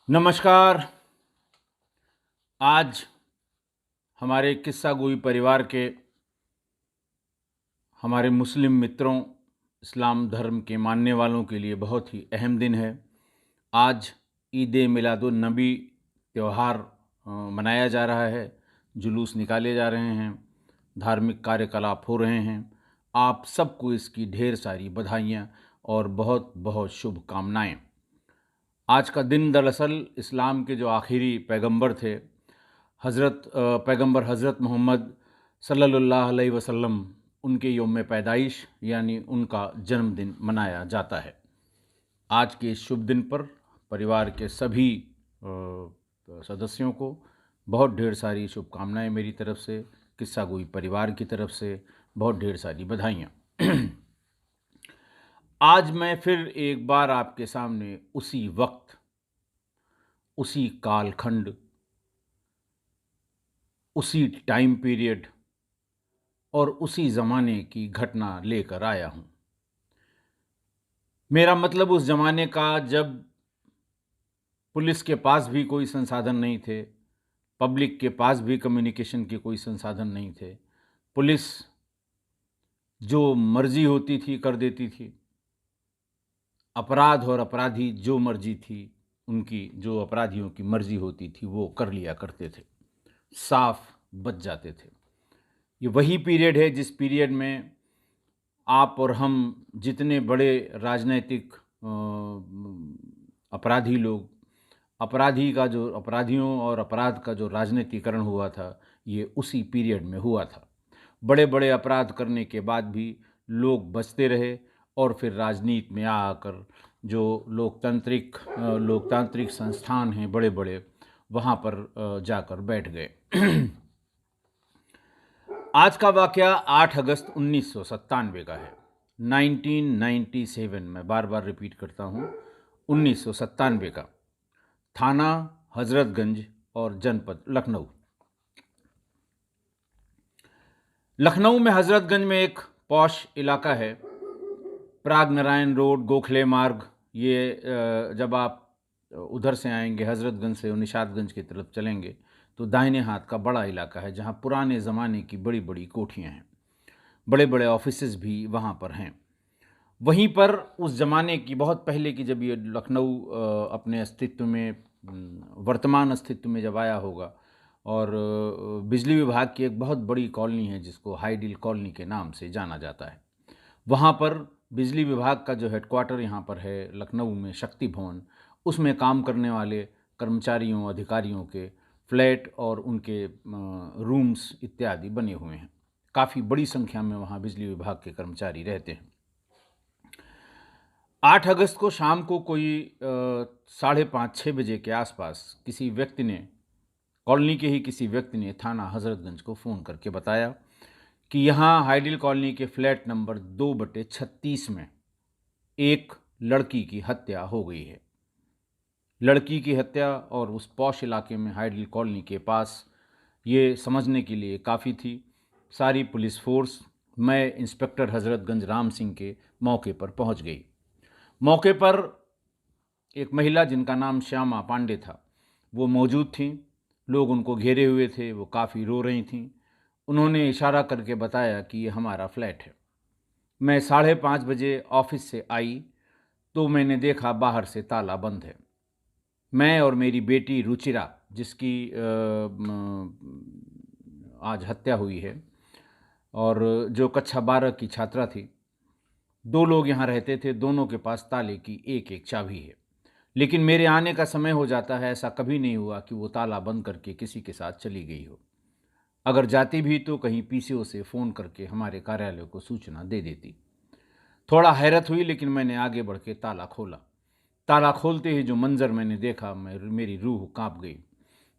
नमस्कार। आज हमारे किस्सा गोई परिवार के हमारे मुस्लिम मित्रों, इस्लाम धर्म के मानने वालों के लिए बहुत ही अहम दिन है। आज ईद ए मिलादुन नबी त्यौहार मनाया जा रहा है। जुलूस निकाले जा रहे हैं, धार्मिक कार्यकलाप हो रहे हैं। आप सबको इसकी ढेर सारी बधाइयाँ और बहुत बहुत शुभकामनाएँ। आज का दिन दरअसल इस्लाम के जो आखिरी पैगंबर थे, पैगंबर हज़रत मोहम्मद सल्लल्लाहु अलैहि वसल्लम, उनके यौम पैदाइश यानी उनका जन्मदिन मनाया जाता है। आज के इस शुभ दिन पर परिवार के सभी सदस्यों को बहुत ढेर सारी शुभकामनाएं मेरी तरफ से, किस्सा गोई परिवार की तरफ से बहुत ढेर सारी बधाइयाँ। आज मैं फिर एक बार आपके सामने उसी वक्त, उसी कालखंड, उसी टाइम पीरियड और उसी ज़माने की घटना लेकर आया हूँ। मेरा मतलब उस ज़माने का जब पुलिस के पास भी कोई संसाधन नहीं थे, पब्लिक के पास भी कम्युनिकेशन के कोई संसाधन नहीं थे। पुलिस जो मर्ज़ी होती थी कर देती थी। अपराध और अपराधी जो मर्ज़ी थी, उनकी जो अपराधियों की मर्ज़ी होती थी वो कर लिया करते थे, साफ बच जाते थे। ये वही पीरियड है जिस पीरियड में आप और हम जितने बड़े राजनैतिक अपराधी लोग, अपराधियों और अपराध का जो राजनीतिकरण हुआ था, ये उसी पीरियड में हुआ था। बड़े बड़े अपराध करने के बाद भी लोग बचते रहे और फिर राजनीति में आकर जो लोकतांत्रिक संस्थान हैं बड़े बड़े, वहाँ पर जाकर बैठ गए। आज का वाक़या 8 अगस्त 1997 का है। 1997, मैं बार बार रिपीट करता हूँ, 1997 का। थाना हज़रतगंज और जनपद लखनऊ। लखनऊ में हज़रतगंज में एक पॉश इलाका है, प्राग नारायण रोड, गोखले मार्ग। ये जब आप उधर से आएंगे, हज़रतगंज से निशातगंज की तरफ चलेंगे तो दाहिने हाथ का बड़ा इलाका है जहाँ पुराने ज़माने की बड़ी बड़ी कोठियाँ हैं, बड़े बड़े ऑफिसेस भी वहाँ पर हैं। वहीं पर उस ज़माने की, बहुत पहले की, जब ये लखनऊ अपने अस्तित्व में, वर्तमान अस्तित्व में जब आया होगा, और बिजली विभाग की एक बहुत बड़ी कॉलोनी है जिसको हाईडील कॉलोनी के नाम से जाना जाता है। वहाँ पर बिजली विभाग का जो हेडक्वार्टर यहाँ पर है लखनऊ में, शक्ति भवन, उसमें काम करने वाले कर्मचारियों, अधिकारियों के फ्लैट और उनके रूम्स इत्यादि बने हुए हैं। काफ़ी बड़ी संख्या में वहाँ बिजली विभाग के कर्मचारी रहते हैं। 8 अगस्त को शाम को कोई 5:30-6 बजे के आसपास किसी व्यक्ति ने, कॉलोनी के ही किसी व्यक्ति ने, थाना हज़रतगंज को फ़ोन करके बताया कि यहाँ हाइडिल कॉलोनी के फ्लैट नंबर 2/36 में एक लड़की की हत्या हो गई है। लड़की की हत्या, और उस पॉश इलाके में हाइडिल कॉलोनी के पास, ये समझने के लिए काफ़ी थी। सारी पुलिस फोर्स, मैं इंस्पेक्टर हज़रतगंज राम सिंह के मौके पर पहुँच गई। मौके पर एक महिला जिनका नाम श्यामा पांडे था, वो मौजूद थीं। लोग उनको घेरे हुए थे, वो काफ़ी रो रही थीं। उन्होंने इशारा करके बताया कि ये हमारा फ्लैट है। मैं 5:30 बजे ऑफिस से आई तो मैंने देखा बाहर से ताला बंद है। मैं और मेरी बेटी रुचिरा, जिसकी आज हत्या हुई है, और जो कक्षा 12 की छात्रा थी, 2 लोग यहाँ रहते थे। दोनों के पास ताले की एक एक चाबी है। लेकिन मेरे आने का समय हो जाता है, ऐसा कभी नहीं हुआ कि वो ताला बंद करके किसी के साथ चली गई हो। अगर जाती भी तो कहीं पीसीओ से फ़ोन करके हमारे कार्यालय को सूचना दे देती। थोड़ा हैरत हुई, लेकिन मैंने आगे बढ़ के ताला खोला। ताला खोलते ही जो मंजर मैंने देखा, मेरी रूह कांप गई।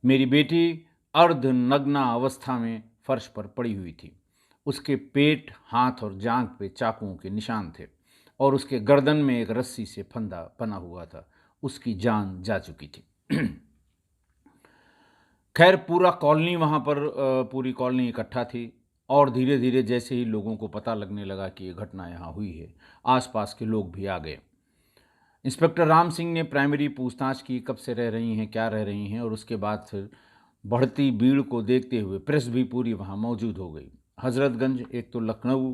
मेरी बेटी अर्धनग्ना अवस्था में फर्श पर पड़ी हुई थी। उसके पेट, हाथ और जांघ पे चाकुओं के निशान थे और उसके गर्दन में एक रस्सी से फंदा बना हुआ था। उसकी जान जा चुकी थी। खैर, पूरा कॉलोनी वहाँ पर, पूरी कॉलोनी इकट्ठा थी, और धीरे धीरे जैसे ही लोगों को पता लगने लगा कि ये घटना यहाँ हुई है, आसपास के लोग भी आ गए। इंस्पेक्टर राम सिंह ने प्राइमरी पूछताछ की, कब से रह रही हैं, क्या रह रही हैं, और उसके बाद फिर बढ़ती भीड़ को देखते हुए प्रेस भी पूरी वहाँ मौजूद हो गई। हज़रतगंज एक तो लखनऊ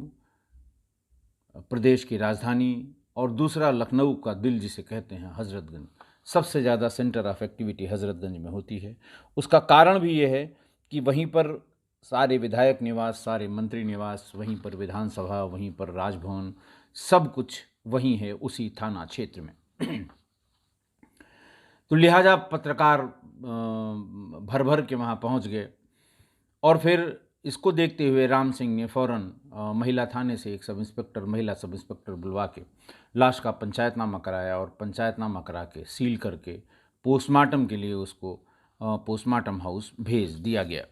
प्रदेश की राजधानी और दूसरा लखनऊ का दिल जिसे कहते हैं हज़रतगंज, सबसे ज़्यादा सेंटर ऑफ एक्टिविटी हज़रतगंज में होती है। उसका कारण भी ये है कि वहीं पर सारे विधायक निवास, सारे मंत्री निवास, वहीं पर विधानसभा, वहीं पर राजभवन, सब कुछ वहीं है उसी थाना क्षेत्र में। तो लिहाजा पत्रकार भर भर के वहाँ पहुँच गए और फिर इसको देखते हुए राम सिंह ने फ़ौरन महिला थाने से एक सब इंस्पेक्टर, महिला सब इंस्पेक्टर बुलवा के लाश का पंचायतनामा कराया और पंचायतनामा करा के सील करके पोस्टमार्टम के लिए उसको पोस्टमार्टम हाउस भेज दिया गया।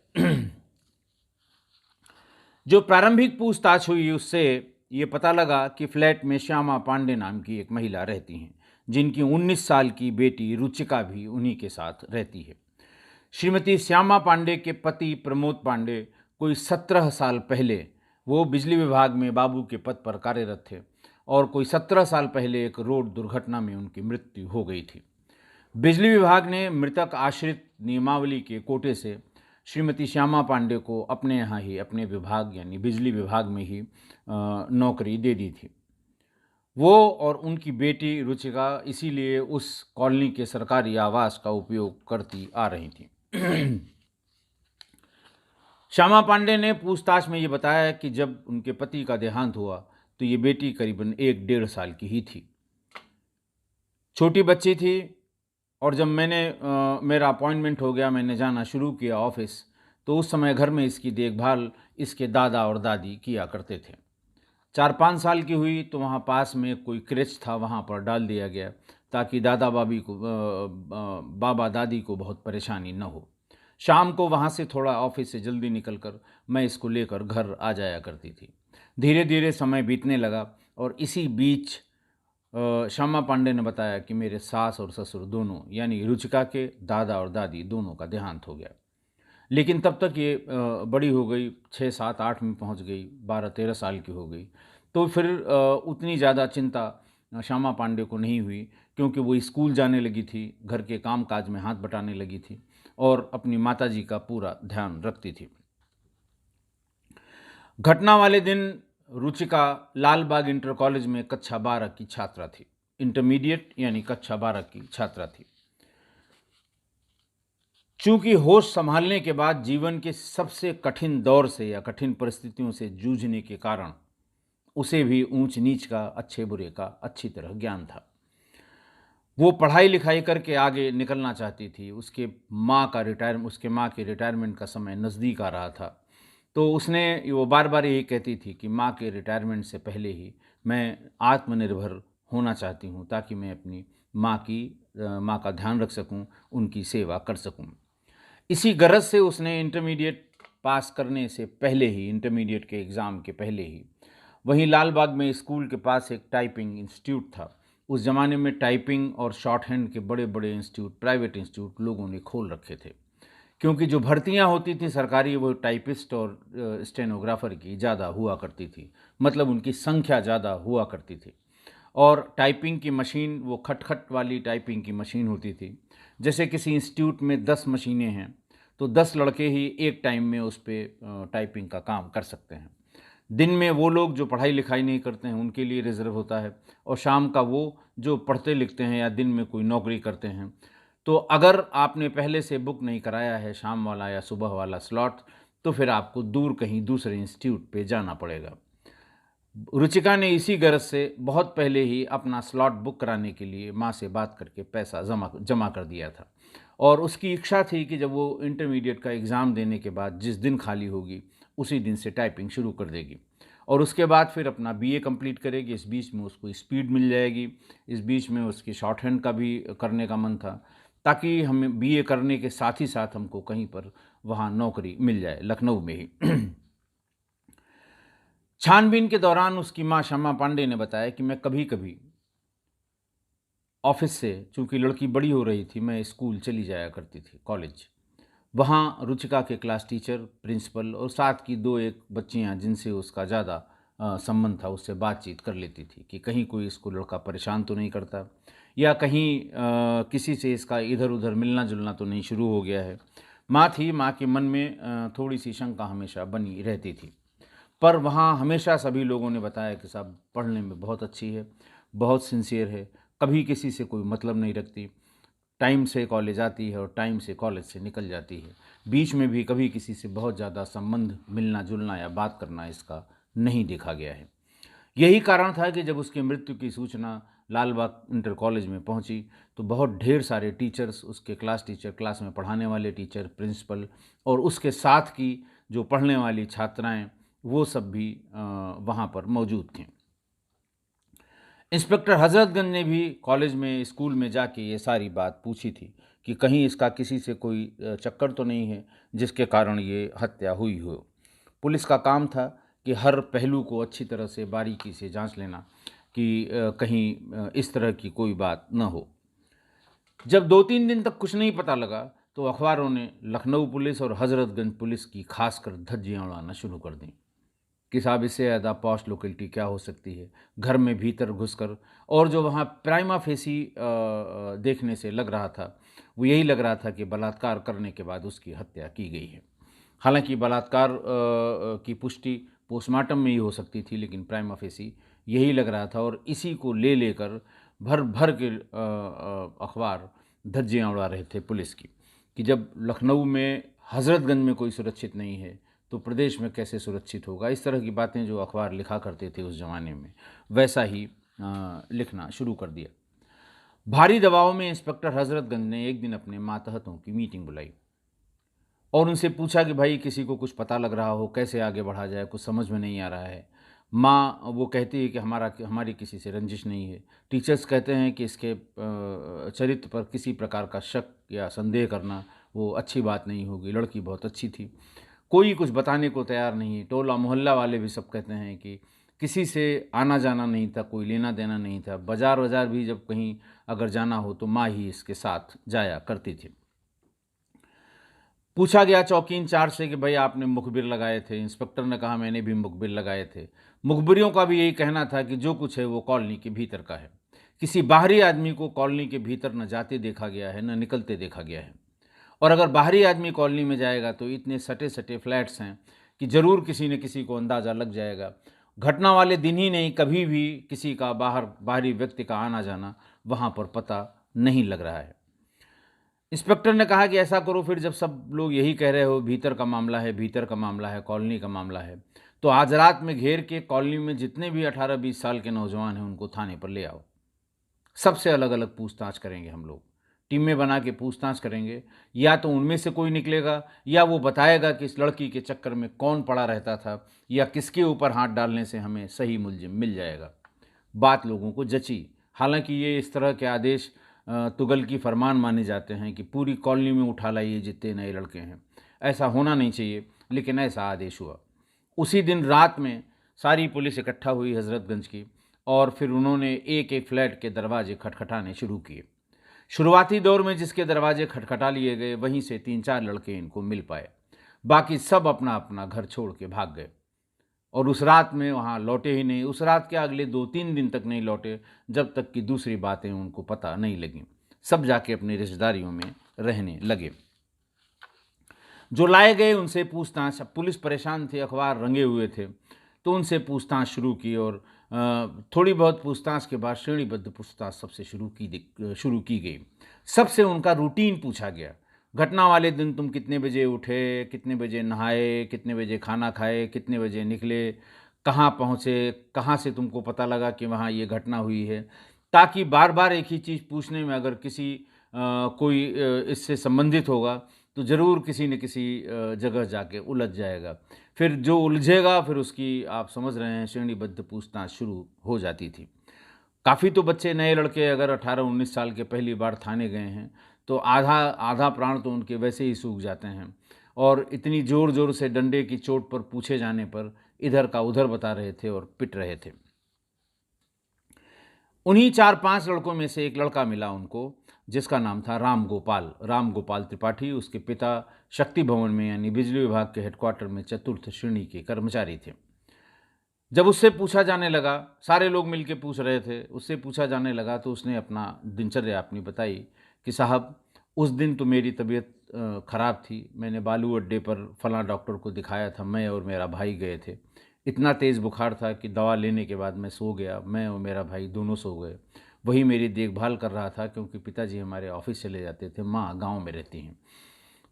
जो प्रारंभिक पूछताछ हुई उससे ये पता लगा कि फ्लैट में श्यामा पांडे नाम की एक महिला रहती हैं, जिनकी 19 साल की बेटी रुचिका भी उन्हीं के साथ रहती है। श्रीमती श्यामा पांडे के पति प्रमोद पांडे कोई 17 साल पहले वो बिजली विभाग में बाबू के पद पर कार्यरत थे और कोई 17 साल पहले एक रोड दुर्घटना में उनकी मृत्यु हो गई थी। बिजली विभाग ने मृतक आश्रित नियमावली के कोटे से श्रीमती श्यामा पांडे को अपने यहाँ ही, अपने विभाग यानी बिजली विभाग में ही नौकरी दे दी थी। वो और उनकी बेटी रुचिका इसीलिए उस कॉलोनी के सरकारी आवास का उपयोग करती आ रही थी। श्यामा पांडे ने पूछताछ में ये बताया कि जब उनके पति का देहांत हुआ तो ये बेटी करीबन 1-1.5 साल की ही थी, छोटी बच्ची थी। और जब मेरा अपॉइंटमेंट हो गया, मैंने जाना शुरू किया ऑफिस, तो उस समय घर में इसकी देखभाल इसके दादा और दादी किया करते थे। 4-5 साल की हुई तो वहाँ पास में कोई क्रेच था, वहाँ पर डाल दिया गया ताकि बाबा दादी को बहुत परेशानी न हो। शाम को वहाँ से थोड़ा ऑफिस से जल्दी निकलकर मैं इसको लेकर घर आ जाया करती थी। धीरे धीरे समय बीतने लगा और इसी बीच श्यामा पांडे ने बताया कि मेरे सास और ससुर दोनों यानी रुचिका के दादा और दादी दोनों का देहांत हो गया। लेकिन तब तक ये बड़ी हो गई, 6, 7, 8 में पहुंच गई, 12, 13 साल की हो गई। तो फिर उतनी ज़्यादा चिंता श्यामा पांडे को नहीं हुई, क्योंकि वो स्कूल जाने लगी थी, घर के काम काज में हाथ बटाने लगी थी और अपनी माताजी का पूरा ध्यान रखती थी। घटना वाले दिन रुचिका लालबाग इंटर कॉलेज में कक्षा 12 की छात्रा थी, इंटरमीडिएट यानी कक्षा 12 की छात्रा थी। चूंकि होश संभालने के बाद जीवन के सबसे कठिन दौर से या कठिन परिस्थितियों से जूझने के कारण उसे भी ऊंच नीच का, अच्छे बुरे का अच्छी तरह ज्ञान था। वो पढ़ाई लिखाई करके आगे निकलना चाहती थी। उसके माँ के रिटायरमेंट का समय नज़दीक आ रहा था, तो वो बार बार यही कहती थी कि माँ के रिटायरमेंट से पहले ही मैं आत्मनिर्भर होना चाहती हूँ, ताकि मैं अपनी माँ का ध्यान रख सकूँ, उनकी सेवा कर सकूँ। इसी गरज से उसने इंटरमीडिएट पास करने से पहले ही, इंटरमीडिएट के एग्ज़ाम के पहले ही, वहीं लालबाग में स्कूल के पास एक टाइपिंग इंस्टीट्यूट था। उस ज़माने में टाइपिंग और शॉर्ट हैंड के बड़े बड़े इंस्टीट्यूट, प्राइवेट इंस्टीट्यूट लोगों ने खोल रखे थे, क्योंकि जो भर्तियां होती थी सरकारी, वो टाइपिस्ट और स्टेनोग्राफर की ज़्यादा हुआ करती थी, मतलब उनकी संख्या ज़्यादा हुआ करती थी। और टाइपिंग की मशीन वो खटखट वाली टाइपिंग की मशीन होती थी। जैसे किसी इंस्टीट्यूट में 10 मशीनें हैं तो 10 लड़के ही एक टाइम में उस पर टाइपिंग का काम कर सकते हैं। दिन में वो लोग जो पढ़ाई लिखाई नहीं करते हैं उनके लिए रिजर्व होता है, और शाम का वो जो पढ़ते लिखते हैं या दिन में कोई नौकरी करते हैं। तो अगर आपने पहले से बुक नहीं कराया है शाम वाला या सुबह वाला स्लॉट, तो फिर आपको दूर कहीं दूसरे इंस्टीट्यूट पे जाना पड़ेगा। रुचिका ने इसी गरज से बहुत पहले ही अपना स्लॉट बुक कराने के लिए माँ से बात करके पैसा जमा कर दिया था, और उसकी इच्छा थी कि जब वो इंटरमीडिएट का एग्ज़ाम देने के बाद जिस दिन खाली होगी उसी दिन से टाइपिंग शुरू कर देगी, और उसके बाद फिर अपना बीए कंप्लीट करेगी। इस बीच में उसको स्पीड मिल जाएगी, इस बीच में उसकी शॉर्ट हैंड का भी करने का मन था, ताकि हमें बीए करने के साथ ही साथ हमको कहीं पर वहाँ नौकरी मिल जाए, लखनऊ में ही। छानबीन के दौरान उसकी माँ श्यामा पांडे ने बताया कि मैं कभी कभी ऑफिस से, चूंकि लड़की बड़ी हो रही थी, मैं स्कूल चली जाया करती थी, कॉलेज। वहाँ रुचिका के क्लास टीचर, प्रिंसिपल और साथ की 2-1 बच्चियाँ जिनसे उसका ज़्यादा संबंध था, उससे बातचीत कर लेती थी कि कहीं कोई इसको लड़का परेशान तो नहीं करता, या कहीं किसी से इसका इधर उधर मिलना जुलना तो नहीं शुरू हो गया है। माँ थी, माँ के मन में थोड़ी सी शंका हमेशा बनी रहती थी। पर वहाँ हमेशा सभी लोगों ने बताया कि साहब पढ़ने में बहुत अच्छी है, बहुत सिंसियर है, कभी किसी से कोई मतलब नहीं रखती, टाइम से कॉलेज आती है और टाइम से कॉलेज से निकल जाती है। बीच में भी कभी किसी से बहुत ज़्यादा संबंध मिलना जुलना या बात करना इसका नहीं देखा गया है। यही कारण था कि जब उसकी मृत्यु की सूचना लालबाग इंटर कॉलेज में पहुंची तो बहुत ढेर सारे टीचर्स, उसके क्लास टीचर, क्लास में पढ़ाने वाले टीचर, प्रिंसिपल और उसके साथ की जो पढ़ने वाली छात्राएं, वो सब भी वहाँ पर मौजूद थीं। इंस्पेक्टर हजरतगंज ने भी कॉलेज में, स्कूल में जाके ये सारी बात पूछी थी कि कहीं इसका किसी से कोई चक्कर तो नहीं है जिसके कारण ये हत्या हुई हो। पुलिस का काम था कि हर पहलू को अच्छी तरह से बारीकी से जांच लेना कि कहीं इस तरह की कोई बात न हो। जब 2-3 दिन तक कुछ नहीं पता लगा तो अखबारों ने लखनऊ पुलिस और हजरतगंज पुलिस की खासकर धज्जियां उड़ाना शुरू कर दी कि साहब इससे ज़्यादा पॉश लोकेलिटी क्या हो सकती है। घर में भीतर घुसकर, और जो वहाँ प्राइमा फेसी देखने से लग रहा था वो यही लग रहा था कि बलात्कार करने के बाद उसकी हत्या की गई है। हालांकि बलात्कार की पुष्टि पोस्टमार्टम में ही हो सकती थी, लेकिन प्राइमा फेसी यही लग रहा था और इसी को ले लेकर भर भर के अखबार धज्जियाँ उड़ा रहे थे पुलिस की कि जब लखनऊ में, हजरतगंज में कोई सुरक्षित नहीं है तो प्रदेश में कैसे सुरक्षित होगा। इस तरह की बातें जो अखबार लिखा करते थे उस ज़माने में, वैसा ही लिखना शुरू कर दिया। भारी दबाव में इंस्पेक्टर हजरतगंज ने एक दिन अपने मातहतों की मीटिंग बुलाई और उनसे पूछा कि भाई किसी को कुछ पता लग रहा हो, कैसे आगे बढ़ा जाए, कुछ समझ में नहीं आ रहा है। माँ वो कहती है कि हमारी किसी से रंजिश नहीं है। टीचर्स कहते हैं कि इसके चरित्र पर किसी प्रकार का शक या संदेह करना वो अच्छी बात नहीं होगी, लड़की बहुत अच्छी थी। कोई कुछ बताने को तैयार नहीं है। टोला मोहल्ला वाले भी सब कहते हैं कि किसी से आना जाना नहीं था, कोई लेना देना नहीं था। बाजार वजार भी जब कहीं अगर जाना हो तो माँ ही इसके साथ जाया करती थी। पूछा गया चौकी इंचार्ज से कि भाई आपने मुखबिर लगाए थे। इंस्पेक्टर ने कहा मैंने भी मुखबिर लगाए थे। मुखबिरों का भी यही कहना था कि जो कुछ है वो कॉलोनी के भीतर का है। किसी बाहरी आदमी को कॉलोनी के भीतर न जाते देखा गया है, न निकलते देखा गया है। और अगर बाहरी आदमी कॉलोनी में जाएगा तो इतने सटे सटे फ्लैट्स हैं कि ज़रूर किसी न किसी को अंदाज़ा लग जाएगा। घटना वाले दिन ही नहीं, कभी भी किसी का बाहरी व्यक्ति का आना जाना वहाँ पर पता नहीं लग रहा है। इंस्पेक्टर ने कहा कि ऐसा करो, फिर जब सब लोग यही कह रहे हो भीतर का मामला है, भीतर का मामला है, कॉलोनी का मामला है, तो आज रात में घेर के कॉलोनी में जितने भी 18-20 साल के नौजवान हैं उनको थाने पर ले आओ। सबसे अलग अलग पूछताछ करेंगे हम लोग, टीमें बना के पूछताछ करेंगे। या तो उनमें से कोई निकलेगा या वो बताएगा कि इस लड़की के चक्कर में कौन पड़ा रहता था या किसके ऊपर हाथ डालने से हमें सही मुलजिम मिल जाएगा। बात लोगों को जची। हालांकि ये इस तरह के आदेश तुगल की फरमान माने जाते हैं कि पूरी कॉलोनी में उठा लाइए जितने नए लड़के हैं। ऐसा होना नहीं चाहिए, लेकिन ऐसा आदेश हुआ। उसी दिन रात में सारी पुलिस इकट्ठा हुई हजरतगंज की और फिर उन्होंने एक एक फ्लैट के दरवाजे खटखटाने शुरू किए। शुरुआती दौर में जिसके दरवाजे खटखटा लिए गए वहीं से 3-4 लड़के इनको मिल पाए। बाकी सब अपना अपना घर छोड़ के भाग गए और उस रात में वहाँ लौटे ही नहीं। उस रात के अगले 2-3 दिन तक नहीं लौटे, जब तक कि दूसरी बातें उनको पता नहीं लगीं। सब जाके अपनी रिश्तेदारियों में रहने लगे। जो लाए गए उनसे पूछताछ, पुलिस परेशान थी, अखबार रंगे हुए थे, तो उनसे पूछताछ शुरू की और थोड़ी बहुत पूछताछ के बाद श्रेणीबद्ध पूछताछ सबसे शुरू की गई। सबसे उनका रूटीन पूछा गया। घटना वाले दिन तुम कितने बजे उठे, कितने बजे नहाए, कितने बजे खाना खाए, कितने बजे निकले, कहाँ पहुँचे, कहाँ से तुमको पता लगा कि वहाँ ये घटना हुई है, ताकि बार बार एक ही चीज़ पूछने में अगर किसी कोई इससे संबंधित होगा तो ज़रूर किसी न किसी जगह जाके उलझ जाएगा। फिर जो उलझेगा फिर उसकी आप समझ रहे हैं श्रेणीबद्ध पूछताछ शुरू हो जाती थी। काफ़ी तो बच्चे, नए लड़के अगर 18-19 साल के पहली बार थाने गए हैं तो आधा आधा प्राण तो उनके वैसे ही सूख जाते हैं और इतनी ज़ोर ज़ोर से डंडे की चोट पर पूछे जाने पर इधर का उधर बता रहे थे और पिट रहे थे। उन्हीं 4-5 लड़कों में से एक लड़का मिला उनको, जिसका नाम था राम गोपाल त्रिपाठी। उसके पिता शक्ति भवन में यानी बिजली विभाग के हेडक्वार्टर में चतुर्थ श्रेणी के कर्मचारी थे। जब उससे पूछा जाने लगा, सारे लोग मिलके पूछ रहे थे, उससे पूछा जाने लगा तो उसने अपना दिनचर्या अपनी बताई कि साहब उस दिन तो मेरी तबीयत ख़राब थी, मैंने बालू अड्डे पर फलां डॉक्टर को दिखाया था, मैं और मेरा भाई गए थे। इतना तेज़ बुखार था कि दवा लेने के बाद मैं सो गया, मैं और मेरा भाई दोनों सो गए। वही मेरी देखभाल कर रहा था क्योंकि पिताजी हमारे ऑफ़िस चले जाते थे, माँ गाँव में रहती हैं।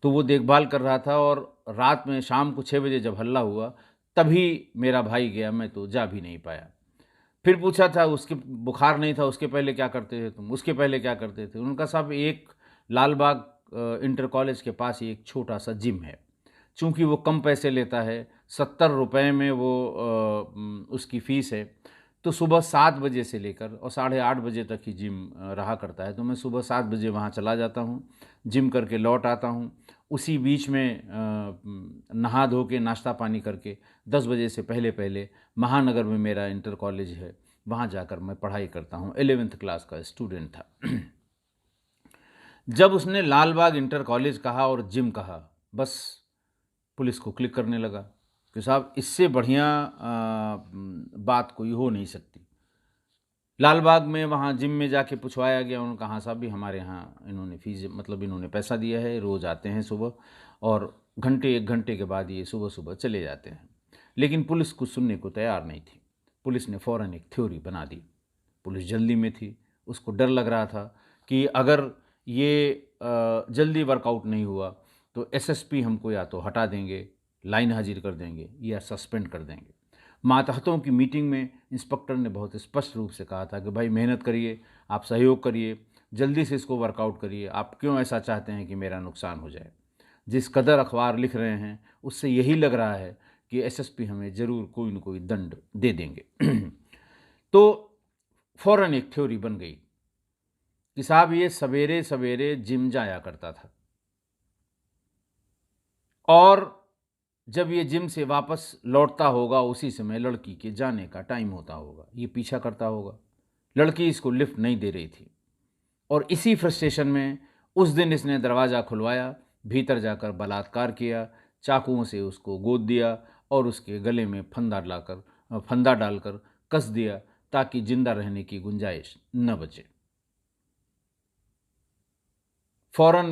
तो वो देखभाल कर रहा था और रात में शाम को 6 बजे जब हल्ला हुआ, तभी मेरा भाई गया, मैं तो जा भी नहीं पाया। फिर पूछा था उसके बुखार नहीं था, उसके पहले क्या करते थे तुम? उसके पहले क्या करते थे? उन्होंने कहा साहब एक लालबाग इंटर कॉलेज के पास ही एक छोटा-सा जिम है। चूँकि वो कम पैसे लेता है, ₹70 में वो उसकी फ़ीस है, तो सुबह 7 बजे से लेकर और साढ़े 8 बजे तक ही जिम रहा करता है। तो मैं सुबह 7 बजे वहाँ चला जाता हूँ, जिम करके लौट आता हूँ। उसी बीच में नहा धो के नाश्ता पानी करके 10 बजे से पहले-पहले महानगर में मेरा इंटर कॉलेज है, वहाँ जाकर मैं पढ़ाई करता हूँ। 11th क्लास का स्टूडेंट था। जब उसने लालबाग इंटर कॉलेज कहा और जिम कहा, बस पुलिस को क्लिक करने लगा कि साहब इससे बढ़िया बात कोई हो नहीं सकती। लालबाग में वहाँ जिम में जाके पूछवाया गया, उन्होंने कहा हाँ साहब भी हमारे यहाँ इन्होंने फ़ीस मतलब इन्होंने पैसा दिया है, रोज़ आते हैं सुबह और घंटे 1 घंटे के बाद ये सुबह-सुबह चले जाते हैं। लेकिन पुलिस कुछ सुनने को तैयार नहीं थी। पुलिस ने फ़ौरन एक थ्योरी बना दी। पुलिस जल्दी में थी, उसको डर लग रहा था कि अगर ये जल्दी वर्कआउट नहीं हुआ तो एसएसपी हमको या तो हटा देंगे, लाइन हाज़िर कर देंगे या सस्पेंड कर देंगे। मातहतों की मीटिंग में इंस्पेक्टर ने बहुत स्पष्ट रूप से कहा था कि भाई मेहनत करिए, आप सहयोग करिए, जल्दी से इसको वर्कआउट करिए, आप क्यों ऐसा चाहते हैं कि मेरा नुकसान हो जाए। जिस कदर अखबार लिख रहे हैं उससे यही लग रहा है कि एसएसपी हमें ज़रूर कोई न कोई दंड दे देंगे। तो फ़ौरन एक थ्योरी बन गई कि साहब ये सवेरे-सवेरे जिम जाया करता था और जब ये जिम से वापस लौटता होगा उसी समय लड़की के जाने का टाइम होता होगा, ये पीछा करता होगा। लड़की इसको लिफ्ट नहीं दे रही थी और इसी फ्रस्ट्रेशन में उस दिन इसने दरवाज़ा खुलवाया, भीतर जाकर बलात्कार किया, चाकुओं से उसको गोद दिया और उसके गले में फंदा डालकर कस दिया ताकि ज़िंदा रहने की गुंजाइश न बचे। फ़ौरन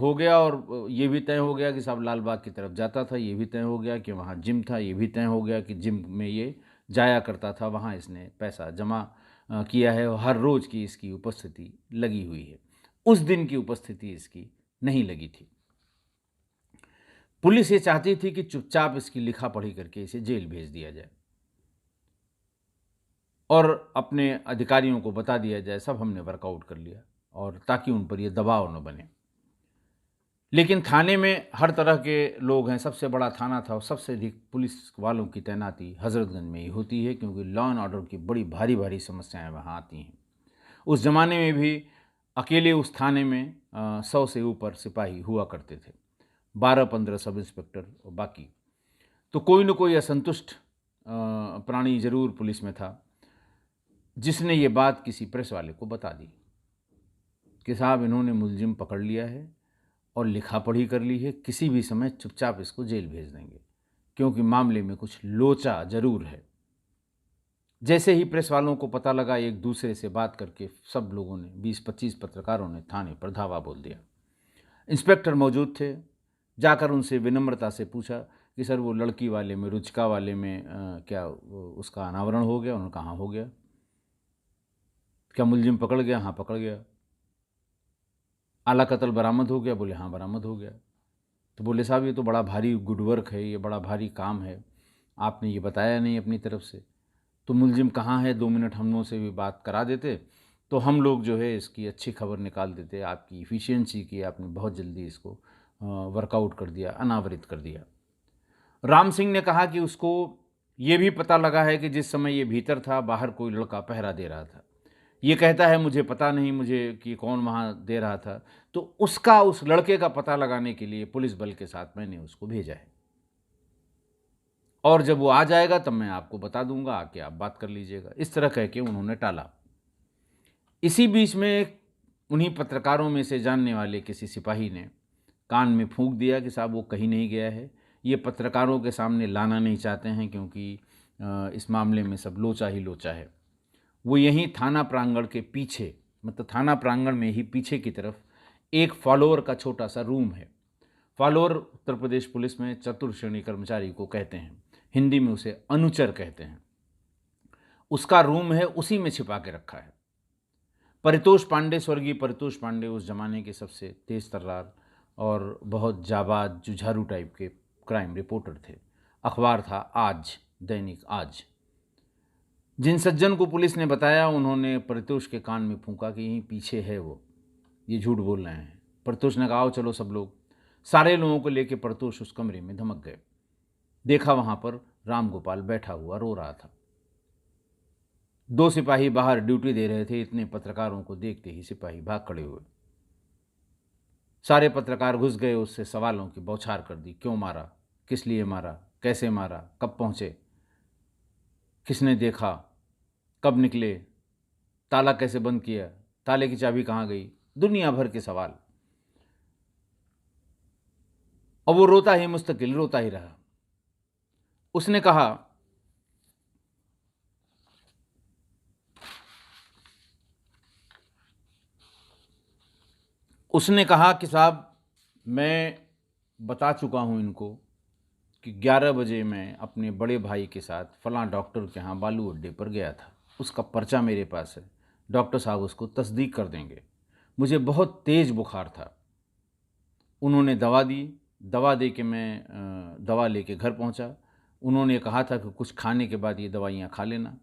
हो गया और ये भी तय हो गया कि साहब लालबाग की तरफ जाता था, ये भी तय हो गया कि वहाँ जिम था, ये भी तय हो गया कि जिम में ये जाया करता था, वहाँ इसने पैसा जमा किया है और हर रोज़ की इसकी उपस्थिति लगी हुई है। उस दिन की उपस्थिति इसकी नहीं लगी थी। पुलिस ये चाहती थी कि चुपचाप इसकी लिखा-पढ़ी करके इसे जेल भेज दिया जाए और अपने अधिकारियों को बता दिया जाए, सब हमने वर्कआउट कर लिया और ताकि उन पर ये दबाव न बने। लेकिन थाने में हर तरह के लोग हैं, सबसे बड़ा थाना था और सबसे अधिक पुलिस वालों की तैनाती हज़रतगंज में ही होती है क्योंकि लॉ एंड ऑर्डर की बड़ी भारी-भारी समस्याएँ वहाँ आती हैं। उस ज़माने में भी अकेले उस थाने में 100 से ऊपर सिपाही हुआ करते थे, 12-15 सब इंस्पेक्टर और बाकी। तो कोई न कोई असंतुष्ट प्राणी ज़रूर पुलिस में था, जिसने ये बात किसी प्रेस वाले को बता दी कि साहब इन्होंने मुलज़िम पकड़ लिया है और लिखा-पढ़ी कर ली है, किसी भी समय चुपचाप इसको जेल भेज देंगे, क्योंकि मामले में कुछ लोचा ज़रूर है। जैसे ही प्रेस वालों को पता लगा, एक दूसरे से बात करके सब लोगों ने 20-25 पत्रकारों ने थाने पर धावा बोल दिया। इंस्पेक्टर मौजूद थे, जाकर उनसे विनम्रता से पूछा कि सर वो लड़की वाले में, रुचिका वाले में क्या वो उसका अनावरण हो गया? उन्होंने कहा हाँ, हो गया। क्या मुलज़िम पकड़ गया? हाँ, पकड़ गया। आला कत्ल बरामद हो गया? बोले हाँ, बरामद हो गया। तो बोले साहब ये तो बड़ा भारी गुड वर्क है, ये बड़ा भारी काम है, आपने ये बताया नहीं अपनी तरफ से। तो मुलज़िम कहाँ है? 2 मिनट हम लोगों से भी बात करा देते, तो हम लोग जो है इसकी अच्छी खबर निकाल देते। आपकी एफिशिएंसी की आपने बहुत जल्दी इसको वर्कआउट कर दिया, अनावरित कर दिया। राम सिंह ने कहा कि उसको ये भी पता लगा है कि जिस समय ये भीतर था, बाहर कोई लड़का पहरा दे रहा था। ये कहता है मुझे पता नहीं मुझे कि कौन वहाँ दे रहा था। तो उसका उस लड़के का पता लगाने के लिए पुलिस बल के साथ मैंने उसको भेजा है और जब वो आ जाएगा तब मैं आपको बता दूंगा, आके आप बात कर लीजिएगा। इस तरह कह के उन्होंने टाला। इसी बीच में उन्हीं पत्रकारों में से जानने वाले किसी सिपाही ने कान में फूंक दिया कि साहब वो कहीं नहीं गया है, ये पत्रकारों के सामने लाना नहीं चाहते हैं क्योंकि इस मामले में सब लोचा ही लोचा है। वो यहीं थाना प्रांगण के पीछे, मतलब थाना प्रांगण में ही पीछे की तरफ एक फॉलोअर का छोटा सा रूम है। फॉलोअर उत्तर प्रदेश पुलिस में चतुर्थ श्रेणी कर्मचारी को कहते हैं, हिंदी में उसे अनुचर कहते हैं। उसका रूम है, उसी में छिपा के रखा है। परितोष पांडे, स्वर्गीय परितोष पांडे उस जमाने के सबसे तेज तर्रार और बहुत जाबाज जुझारू टाइप के क्राइम रिपोर्टर थे। अखबार था आज, दैनिक आज। जिन सज्जन को पुलिस ने बताया, उन्होंने परितोष के कान में फूंका कि यहीं पीछे है वो, ये झूठ बोल रहे हैं। परितोष ने कहा, आओ चलो सब लोग। सारे लोगों को लेकर परितोष उस कमरे में धमक गए। देखा वहां पर राम गोपाल बैठा हुआ रो रहा था। 2 सिपाही बाहर ड्यूटी दे रहे थे। इतने पत्रकारों को देखते ही सिपाही भाग खड़े हुए। सारे पत्रकार घुस गए, उससे सवालों की बौछार कर दी। क्यों मारा, किस लिए मारा, कैसे मारा, कब पहुंचे, किसने देखा, कब निकले, ताला कैसे बंद किया, ताले की चाबी कहाँ गई, दुनिया भर के सवाल। और वो रोता ही मुस्तकिल रोता ही रहा। उसने कहा, कि साहब, मैं बता चुका हूं इनको कि 11 बजे मैं अपने बड़े भाई के साथ फलां डॉक्टर के यहाँ बालू अड्डे पर गया था। उसका पर्चा मेरे पास है, डॉक्टर साहब उसको तस्दीक कर देंगे। मुझे बहुत तेज़ बुखार था। उन्होंने दवा दी, दवा दे के मैं दवा लेके घर पहुंचा। उन्होंने कहा था कि कुछ खाने के बाद ये दवाइयाँ खा लेना।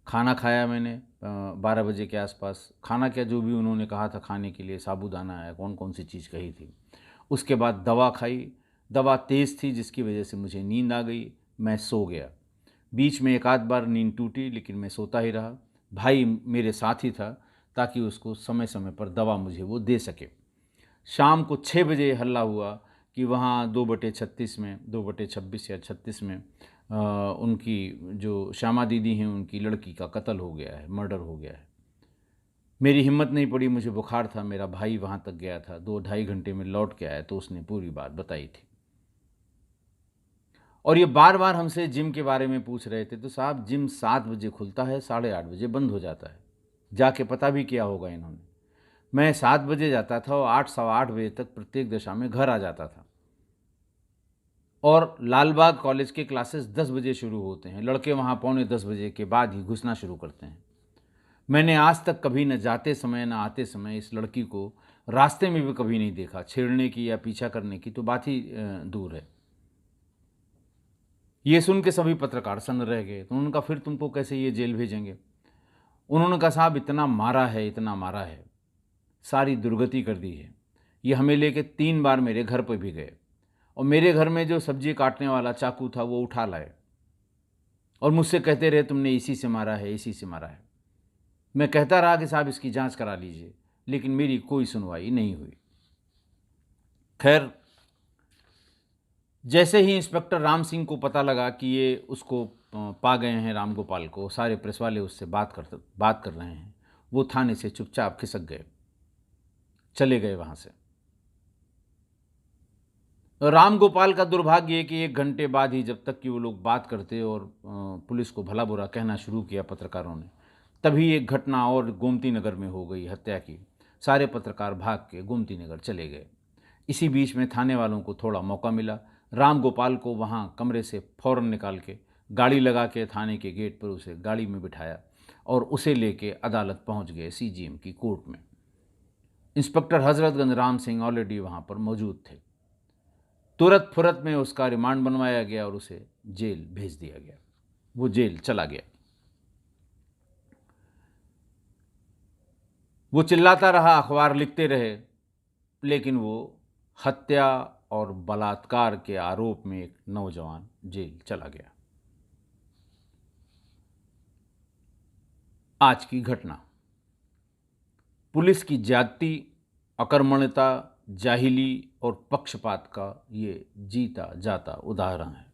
खाना खाया मैंने 12 बजे के आसपास। खाना क्या, जो भी उन्होंने कहा था खाने के लिए, साबूदाना है, कौन कौन सी चीज़ कही थी। उसके बाद दवा खाई। दवा तेज़ थी जिसकी वजह से मुझे नींद आ गई। मैं सो गया। बीच में एक आध बार नींद टूटी, लेकिन मैं सोता ही रहा। भाई मेरे साथ ही था ताकि उसको समय समय पर दवा मुझे वो दे सके। शाम को 6 बजे हल्ला हुआ कि वहाँ 2/36 में, 2/26 या 36 में उनकी जो श्यामा दीदी हैं, उनकी लड़की का कत्ल हो गया है, मर्डर हो गया है। मेरी हिम्मत नहीं पड़ी, मुझे बुखार था। मेरा भाई वहाँ तक गया था, 2-2.5 घंटे में लौट के आया, तो उसने पूरी बात बताई थी। और ये बार बार हमसे जिम के बारे में पूछ रहे थे। तो साहब, जिम 7 बजे खुलता है, 8:30 बजे बंद हो जाता है। जाके पता भी किया होगा इन्होंने। मैं 7 बजे जाता था और 8, सवा 8 बजे तक प्रत्येक दशा में घर आ जाता था। और लालबाग कॉलेज के क्लासेस 10 बजे शुरू होते हैं। लड़के वहाँ 9:45 बजे के बाद ही घुसना शुरू करते हैं। मैंने आज तक कभी न जाते समय न आते समय इस लड़की को रास्ते में भी कभी नहीं देखा। छेड़ने की या पीछा करने की तो बात ही दूर है। ये सुन के सभी पत्रकार सन्न रह गए। तो उन्होंने कहा, फिर तुमको कैसे ये जेल भेजेंगे? उन्होंने कहा, साहब, इतना मारा है, इतना मारा है, सारी दुर्गति कर दी है। ये हमें लेके 3 बार मेरे घर पर भी गए और मेरे घर में जो सब्जी काटने वाला चाकू था वो उठा लाए और मुझसे कहते रहे, तुमने इसी से मारा है, इसी से मारा है। मैं कहता रहा कि साहब इसकी जांच करा लीजिए, लेकिन मेरी कोई सुनवाई नहीं हुई। खैर, जैसे ही इंस्पेक्टर राम सिंह को पता लगा कि ये उसको पा गए हैं, राम गोपाल को, सारे प्रेस वाले उससे बात कर रहे हैं, वो थाने से चुपचाप खिसक गए, चले गए वहाँ से। राम गोपाल का दुर्भाग्य है कि 1 घंटे बाद ही, जब तक कि वो लोग बात करते और पुलिस को भला बुरा कहना शुरू किया पत्रकारों ने, तभी एक घटना और गोमती नगर में हो गई, हत्या की। सारे पत्रकार भाग के गोमती नगर चले गए। इसी बीच में थाने वालों को थोड़ा मौका मिला। राम गोपाल को वहाँ कमरे से फौरन निकाल के गाड़ी लगा के थाने के गेट पर उसे गाड़ी में बिठाया और उसे लेके अदालत पहुँच गए, CGM की कोर्ट में। इंस्पेक्टर हजरतगंज राम सिंह ऑलरेडी वहाँ पर मौजूद थे। तुरंत फुरत में उसका रिमांड बनवाया गया और उसे जेल भेज दिया गया। वो जेल चला गया। वो चिल्लाता रहा, अखबार लिखते रहे, लेकिन वो हत्या और बलात्कार के आरोप में एक नौजवान जेल चला गया। आज की घटना पुलिस की ज्यादती, अकर्मण्यता, जाहिली और पक्षपात का ये जीता जाता उदाहरण है।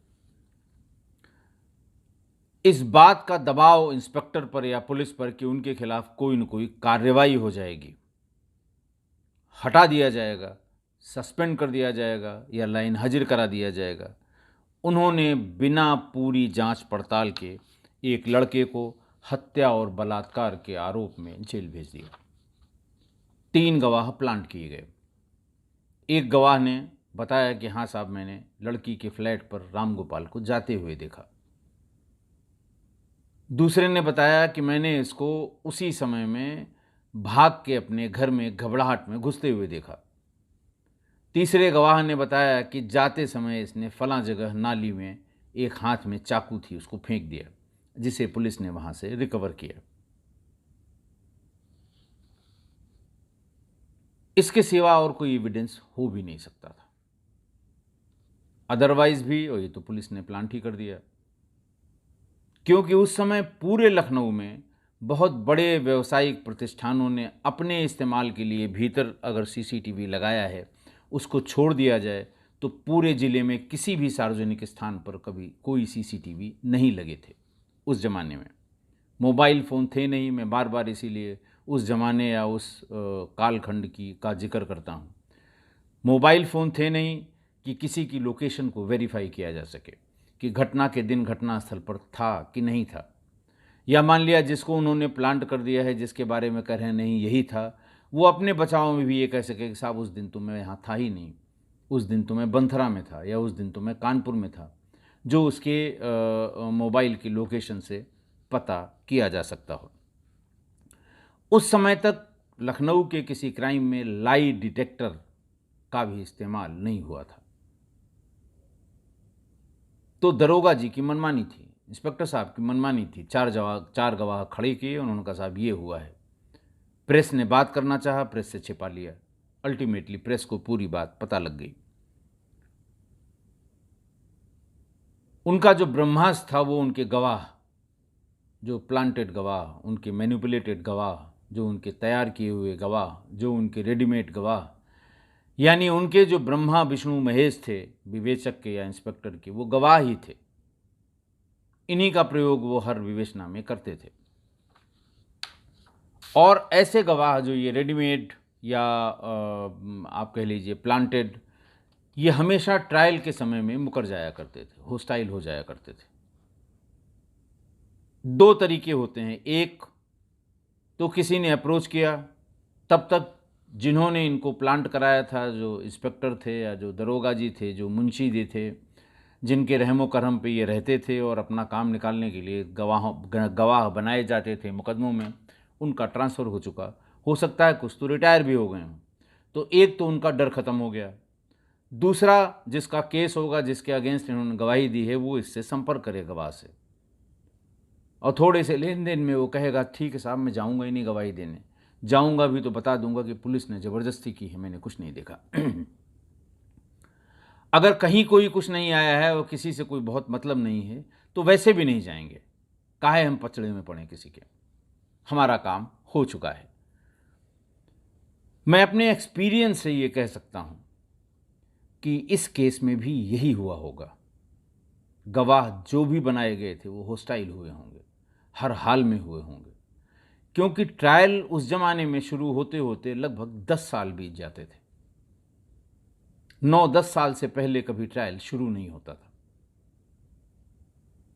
इस बात का दबाव इंस्पेक्टर पर या पुलिस पर कि उनके खिलाफ कोई न कोई कार्रवाई हो जाएगी, हटा दिया जाएगा, सस्पेंड कर दिया जाएगा या लाइन हाजिर करा दिया जाएगा, उन्होंने बिना पूरी जांच पड़ताल के एक लड़के को हत्या और बलात्कार के आरोप में जेल भेज दिया। 3 गवाह प्लांट किए गए। एक गवाह ने बताया कि हाँ साहब, मैंने लड़की के फ्लैट पर रामगोपाल को जाते हुए देखा। दूसरे ने बताया कि मैंने इसको उसी समय में भाग के अपने घर में घबराहट में घुसते हुए देखा। तीसरे गवाह ने बताया कि जाते समय इसने फलां जगह नाली में एक हाथ में चाकू थी उसको फेंक दिया, जिसे पुलिस ने वहां से रिकवर किया। इसके सिवा और कोई एविडेंस हो भी नहीं सकता था। अदरवाइज भी, और ये तो पुलिस ने प्लांट ही कर दिया, क्योंकि उस समय पूरे लखनऊ में बहुत बड़े व्यावसायिक प्रतिष्ठानों ने अपने इस्तेमाल के लिए भीतर अगर सीसीटीवी लगाया है, उसको छोड़ दिया जाए तो पूरे ज़िले में किसी भी सार्वजनिक स्थान पर कभी कोई सीसीटीवी नहीं लगे थे। उस ज़माने में मोबाइल फ़ोन थे नहीं। मैं बार बार इसीलिए उस ज़माने या उस कालखंड का जिक्र करता हूँ। मोबाइल फ़ोन थे नहीं कि किसी की लोकेशन को वेरीफाई किया जा सके कि घटना के दिन घटनास्थल पर था कि नहीं था, या मान लिया जिसको उन्होंने प्लांट कर दिया है, जिसके बारे में कह रहे हैं नहीं यही था, वो अपने बचाव में भी ये कह सके कि साहब उस दिन तो मैं यहाँ था ही नहीं, उस दिन तो मैं बंथरा में था, या उस दिन तो मैं कानपुर में था, जो उसके मोबाइल की लोकेशन से पता किया जा सकता हो। उस समय तक लखनऊ के किसी क्राइम में लाई डिटेक्टर का भी इस्तेमाल नहीं हुआ था। तो दरोगा जी की मनमानी थी, इंस्पेक्टर साहब की मनमानी थी। 4 गवाह खड़े किए, उन्होंने कहा साहब ये हुआ है। प्रेस ने बात करना चाहा, प्रेस से छिपा लिया। अल्टीमेटली प्रेस को पूरी बात पता लग गई। उनका जो ब्रह्मास्त्र था वो उनके गवाह, जो प्लांटेड गवाह, उनके मैनिपुलेटेड गवाह, जो उनके तैयार किए हुए गवाह, जो उनके रेडीमेड गवाह, यानी उनके जो ब्रह्मा विष्णु महेश थे विवेचक के या इंस्पेक्टर के, वो गवाह ही थे। इन्हीं का प्रयोग वो हर विवेचना में करते थे। और ऐसे गवाह जो ये रेडीमेड या आप कह लीजिए प्लांटेड, ये हमेशा ट्रायल के समय में मुकर जाया करते थे, होस्टाइल हो जाया करते थे। 2 तरीके होते हैं। एक तो किसी ने अप्रोच किया, तब तक जिन्होंने इनको प्लांट कराया था, जो इंस्पेक्टर थे या जो दरोगा जी थे, जो मुंशी जी थे, जिनके रहमो करम पे ये रहते थे और अपना काम निकालने के लिए गवाह बनाए जाते थे मुकदमों में, उनका ट्रांसफ़र हो चुका। हो सकता है कुछ तो रिटायर भी हो गए हों। तो एक तो उनका डर ख़त्म हो गया। दूसरा, जिसका केस होगा, जिसके अगेंस्ट इन्होंने गवाही दी है, वो इससे संपर्क करे गवाह से, और थोड़े से लेन देन में वो कहेगा ठीक है साहब, मैं जाऊँगा ही नहीं गवाही देने, जाऊँगा भी तो बता दूंगा कि पुलिस ने ज़बरदस्ती की है, मैंने कुछ नहीं देखा। अगर कहीं कोई कुछ नहीं आया है और किसी से कोई बहुत मतलब नहीं है, तो वैसे भी नहीं जाएंगे। काहे हम पचड़े में पड़े किसी के, हमारा काम हो चुका है। मैं अपने एक्सपीरियंस से ये कह सकता हूं कि इस केस में भी यही हुआ होगा। गवाह जो भी बनाए गए थे वो होस्टाइल हुए होंगे, हर हाल में हुए होंगे, क्योंकि ट्रायल उस जमाने में शुरू होते होते लगभग 10 साल बीत जाते थे। 9-10 साल से पहले कभी ट्रायल शुरू नहीं होता था।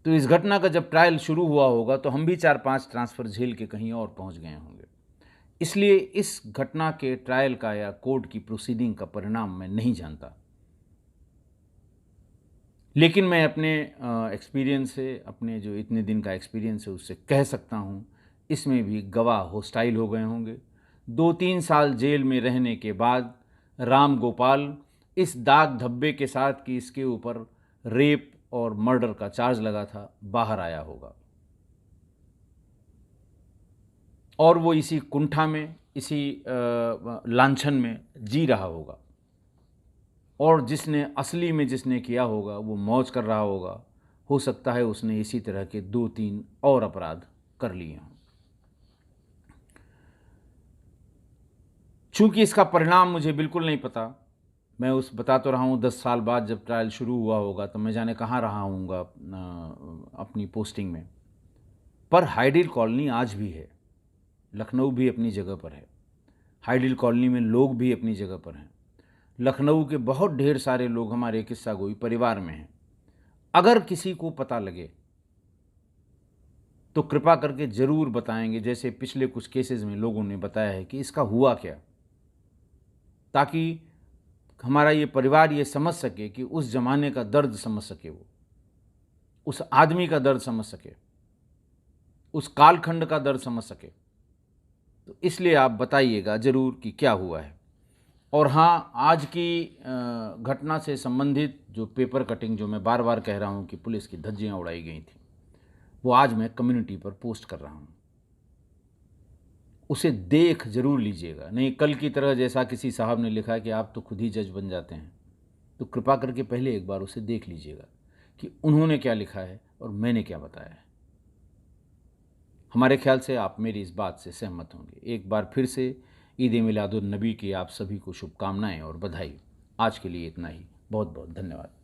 तो इस घटना का जब ट्रायल शुरू हुआ होगा तो हम भी 4-5 ट्रांसफ़र झेल के कहीं और पहुंच गए होंगे। इसलिए इस घटना के ट्रायल का या कोर्ट की प्रोसीडिंग का परिणाम मैं नहीं जानता, लेकिन मैं अपने एक्सपीरियंस से, अपने जो इतने दिन का एक्सपीरियंस है उससे कह सकता हूँ, इसमें भी गवाह होस्टाइल हो गए होंगे। 2-3 साल जेल में रहने के बाद राम गोपाल इस दाग धब्बे के साथ कि इसके ऊपर रेप और मर्डर का चार्ज लगा था, बाहर आया होगा, और वो इसी कुंठा में, इसी लांछन में जी रहा होगा, और जिसने असली में जिसने किया होगा वो मौज कर रहा होगा। हो सकता है उसने इसी तरह के 2-3 और अपराध कर लिए हों। चूंकि इसका परिणाम मुझे बिल्कुल नहीं पता, मैं बता तो रहा हूँ 10 साल बाद जब ट्रायल शुरू हुआ होगा तो मैं जाने कहाँ रहा हूँगा अपनी पोस्टिंग में। पर हाइडिल कॉलोनी आज भी है, लखनऊ भी अपनी जगह पर है, हाइडिल कॉलोनी में लोग भी अपनी जगह पर हैं। लखनऊ के बहुत ढेर सारे लोग हमारे किस्सा गोई परिवार में हैं। अगर किसी को पता लगे तो कृपा करके ज़रूर बताएंगे, जैसे पिछले कुछ केसेस में लोगों ने बताया है कि इसका हुआ क्या, ताकि हमारा ये परिवार ये समझ सके कि उस ज़माने का दर्द समझ सके, वो उस आदमी का दर्द समझ सके, उस कालखंड का दर्द समझ सके। तो इसलिए आप बताइएगा ज़रूर कि क्या हुआ है। और हाँ, आज की घटना से संबंधित जो पेपर कटिंग, जो मैं बार बार कह रहा हूँ कि पुलिस की धज्जियाँ उड़ाई गई थी, वो आज मैं कम्युनिटी पर पोस्ट कर रहा हूँ। उसे देख ज़रूर लीजिएगा, नहीं कल की तरह जैसा किसी साहब ने लिखा कि आप तो खुद ही जज बन जाते हैं। तो कृपा करके पहले एक बार उसे देख लीजिएगा कि उन्होंने क्या लिखा है और मैंने क्या बताया है। हमारे ख्याल से आप मेरी इस बात से सहमत होंगे। एक बार फिर से ईद मिलादुन नबी की आप सभी को शुभकामनाएं और बधाई। आज के लिए इतना ही। बहुत बहुत धन्यवाद।